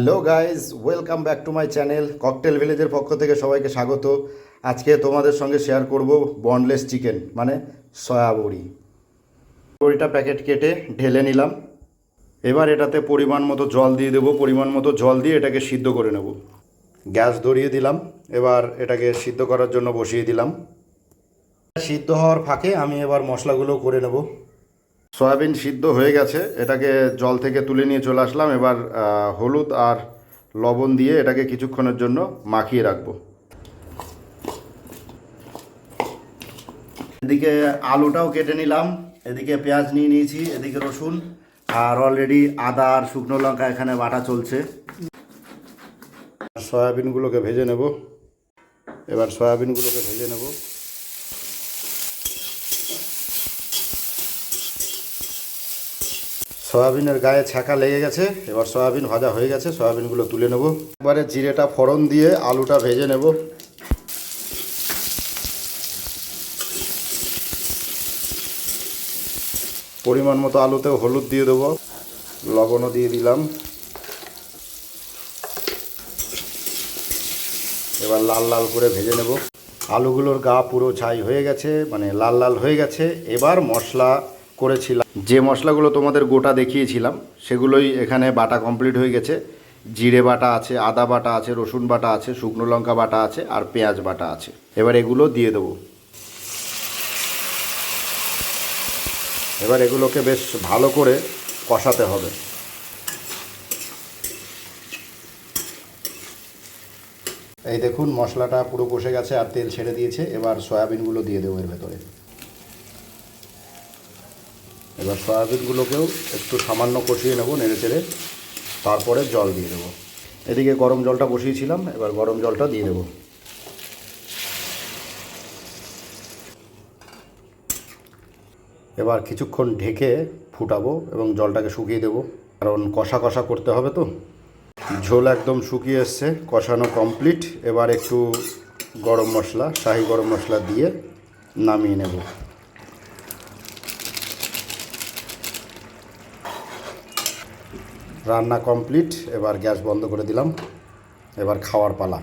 Hello guys, welcome back to my channel. Cocktail ভিলেজের পক্ষ থেকে সবাইকে স্বাগত। আজকে তোমাদের সঙ্গে শেয়ার করব বনলেস চিকেন মানে সয়া বড়ি। বড়িটা প্যাকেট কেটে ঢেলে নিলাম। এবার এটাতে পরিমাণ মতো জল দিয়ে দেবো। পরিমাণ মতো জল দিয়ে এটাকে সিদ্ধ করে নেব। গ্যাস ধরিয়ে দিলাম। এবার এটাকে সিদ্ধ করার জন্য বসিয়ে দিলাম। সিদ্ধ হওয়ার ফাঁকে আমি এবার মশলাগুলো করে নেব। সয়াবিন সিদ্ধ হয়ে গেছে, এটাকে জল থেকে তুলে নিয়ে চলে আসলাম। এবার হলুদ আর লবণ দিয়ে এটাকে কিছুক্ষণের জন্য মাখিয়ে রাখবো। এদিকে আলুটাও কেটে নিলাম, এদিকে পেঁয়াজ নিয়ে নিয়েছি, এদিকে রসুন আর অলরেডি আদা আর শুকনো লঙ্কা এখানে বাটা চলছে। সয়াবিনগুলোকে ভেজে নেব। এবার সয়াবিনগুলোকে ভেজে নেব। সয়াবিনের গায়ে ছ্যাঁকা লেগে গেছে। এবার সয়াবিন ভাজা হয়ে গেছে, সয়াবিনগুলো তুলে নেব। এবারে জিরেটা ফোড়ন দিয়ে আলুটা ভেজে নেব। পরিমাণ মতো আলুতেও হলুদ দিয়ে দেবো, লবণও দিয়ে দিলাম। এবার লাল লাল করে ভেজে নেব। আলুগুলোর গা পুরো ছাই হয়ে গেছে, মানে লাল লাল হয়ে গেছে। এবার মশলা করেছিলাম, যে মশলাগুলো তোমাদের গোটা দেখিয়েছিলাম সেগুলোই এখানে বাটা কমপ্লিট হয়ে গেছে। জিরে বাটা আছে, আদা বাটা আছে, রসুন বাটা আছে, শুকনো লঙ্কা বাটা আছে আর পেঁয়াজ বাটা আছে। এবার এগুলো দিয়ে দেবো। এবার এগুলোকে বেশ ভালো করে কষাতে হবে। এই দেখুন মশলাটা পুরো কষে গেছে আর তেল ছেড়ে দিয়েছে। এবার সয়াবিনগুলো দিয়ে দেবো এর ভেতরে। এবার সয়াবিনগুলোকেও একটু সামান্য কষিয়ে নেবো নেড়ে চেড়ে, তারপরে জল দিয়ে দেবো। এদিকে গরম জলটা বসিয়েছিলাম, এবার গরম জলটা দিয়ে দেবো। এবার কিছুক্ষণ ঢেকে ফুটাবো এবং জলটাকে শুকিয়ে দেবো, কারণ কষা কষা করতে হবে তো। ঝোল একদম শুকিয়ে এসছে, কষানো কমপ্লিট। এবার একটু গরম মশলা, শাহি গরম মশলা দিয়ে নামিয়ে নেব। রান্না কমপ্লিট, এবার গ্যাস বন্ধ করে দিলাম। এবার খাওয়ার পালা।